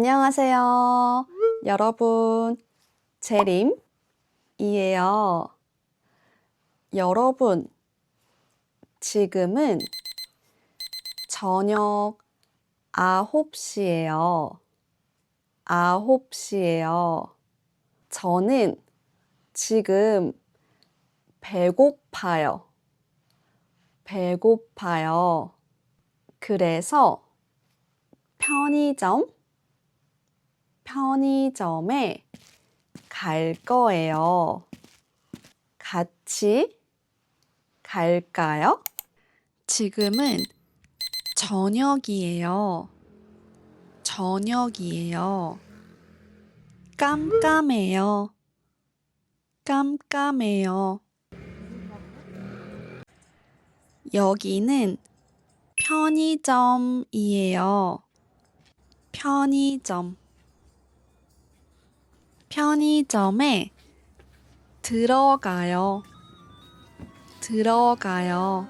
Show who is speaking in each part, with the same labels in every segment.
Speaker 1: 안녕하세요. 여러분, 재림이에요. 여러분, 지금은 저녁 9시예요. 9시예요. 저는 지금 배고파요. 배고파요. 그래서 편의점에 갈 거예요. 같이 갈까요? 지금은 저녁이에요. 저녁이에요. 깜깜해요. 깜깜해요. 여기는 편의점이에요. 편의점. 편의점에 들어가요. 들어가요.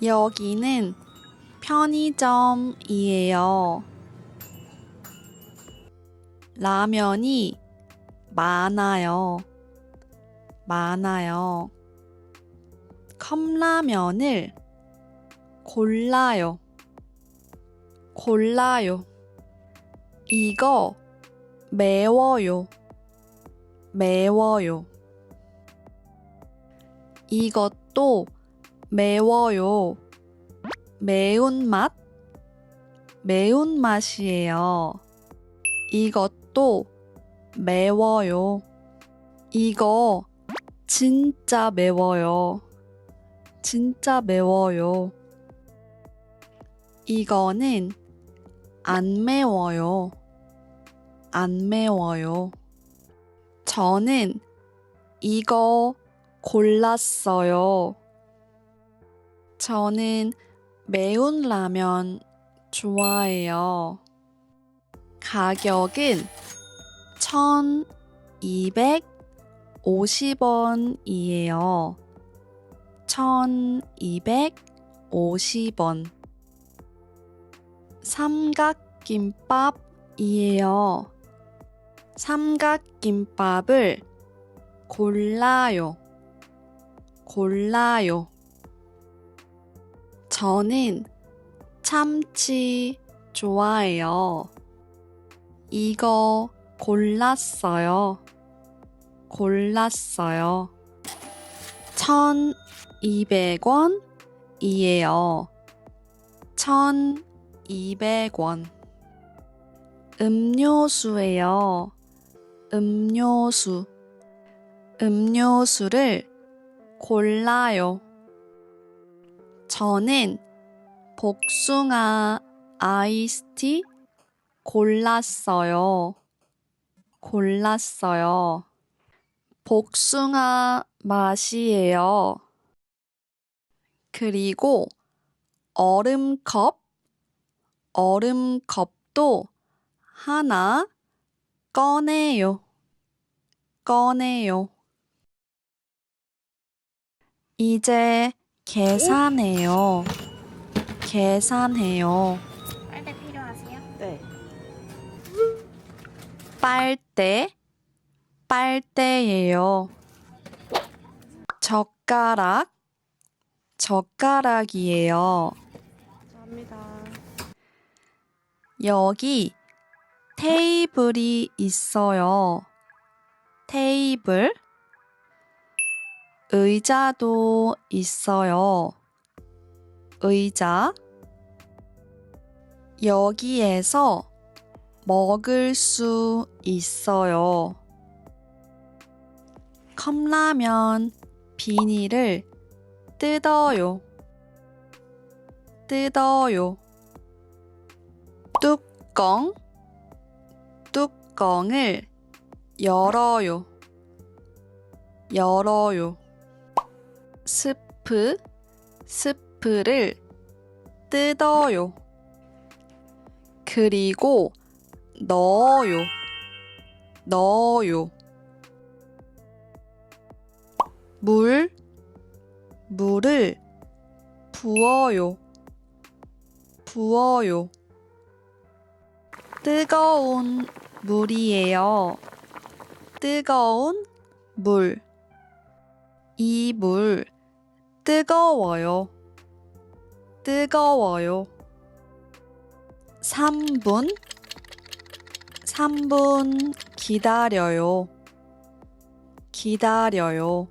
Speaker 1: 여기는 편의점이에요. 라면이 많아요. 많아요. 컵라면을 골라요. 골라요. 이거 매워요. 매워요. 이것도 매워요. 매운맛? 매운맛이에요. 이것도 매워요. 이거 진짜 매워요. 진짜 매워요. 이거는 안 매워요. 안 매워요. 저는 이거 골랐어요. 저는 매운 라면 좋아해요. 가격은 1,250원이에요. 1,250원. 삼각김밥이에요. 삼각김밥을 골라요. 골라요. 저는 참치 좋아해요. 이거 골랐어요. 골랐어요. 1,200원이에요. 1,200원. 음료수예요. 음료수. 음료수를 골라요. 저는 복숭아 아이스티 골랐어요. 골랐어요. 복숭아 맛이에요. 그리고 얼음컵도 하나 꺼내요. 꺼내요. 이제 계산해요. 계산해요.
Speaker 2: 빨대 필요하세요?
Speaker 1: 네. 빨대예요. 젓가락이에요.
Speaker 2: 감사합니다.
Speaker 1: 여기 테이블이 있어요. 테이블. 의자도 있어요. 의자. 여기에서 먹을 수 있어요. 컵라면 비닐을 뜯어요. 뜯어요. 뚜껑을 열어요. 열어요. 스프를 뜯어요. 그리고 넣어요. 물을 부어요. 뜨거운 물이에요. 뜨거운 물. 이 물 뜨거워요. 뜨거워요. 3분 기다려요. 기다려요.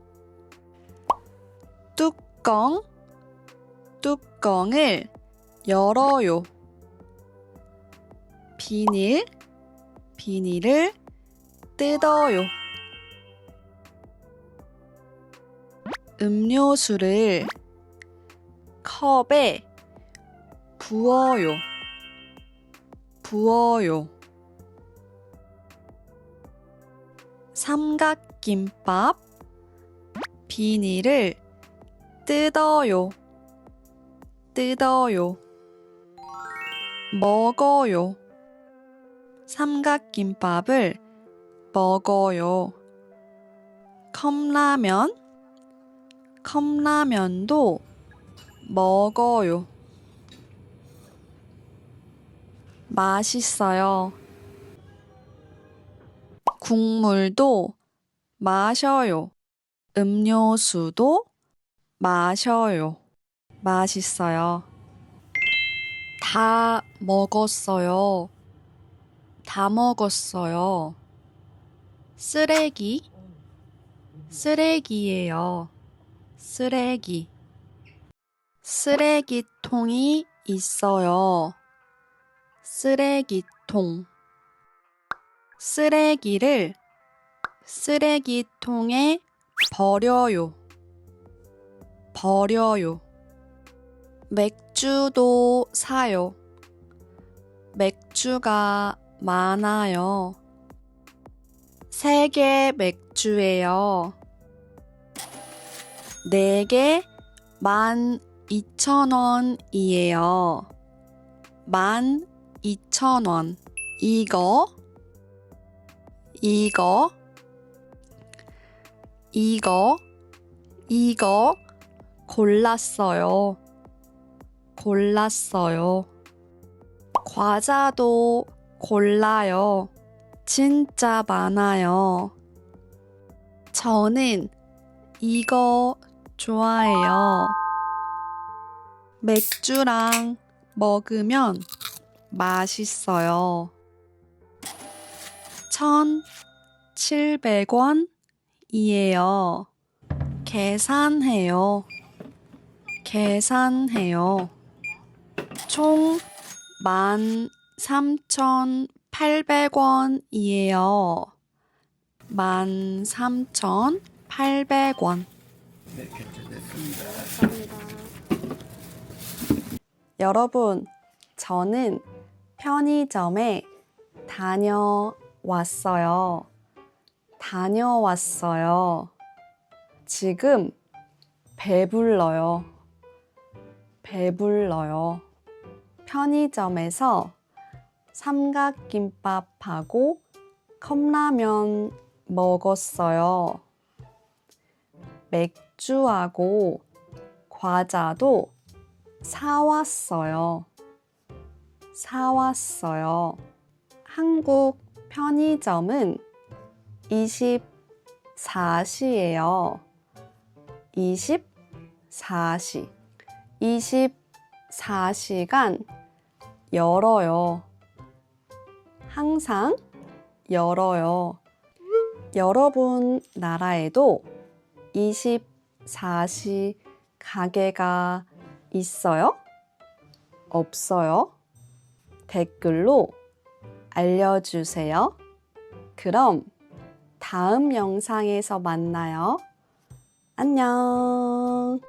Speaker 1: 뚜껑을 열어요. 비닐을 뜯어요. 음료수를 컵에 부어요. 삼각김밥 비닐을 뜯어요. 먹어요. 삼각김밥을 먹어요. 컵라면도 먹어요. 맛있어요. 국물도 마셔요. 음료수도 마셔요. 맛있어요. 다 먹었어요. 쓰레기예요. 쓰레기통이 있어요. 쓰레기를 쓰레기통에 버려요. 맥주도 사요. 맥주가 많아요. 3개 맥주예요. 4개 12,000원이에요. 12,000원. 이거 골랐어요. 과자도 골라요. 진짜 많아요. 저는 이거 좋아해요. 맥주랑 먹으면 맛있어요. 1,700원이에요. 계산해요. 총 13,800원이에요. 13,800원.
Speaker 3: 네, 결제됐습니다.
Speaker 2: 감사합니다.
Speaker 1: 여러분, 저는 편의점에 다녀왔어요. 지금 배불러요. 편의점에서 삼각김밥하고 컵라면 먹었어요. 맥주하고 과자도 사왔어요. 한국 편의점은 24시예요. 24시간 열어요. 항상 열어요. 여러분 나라에도 24시 가게가 있어요? 없어요? 댓글로 알려주세요. 그럼 다음 영상에서 만나요. 안녕.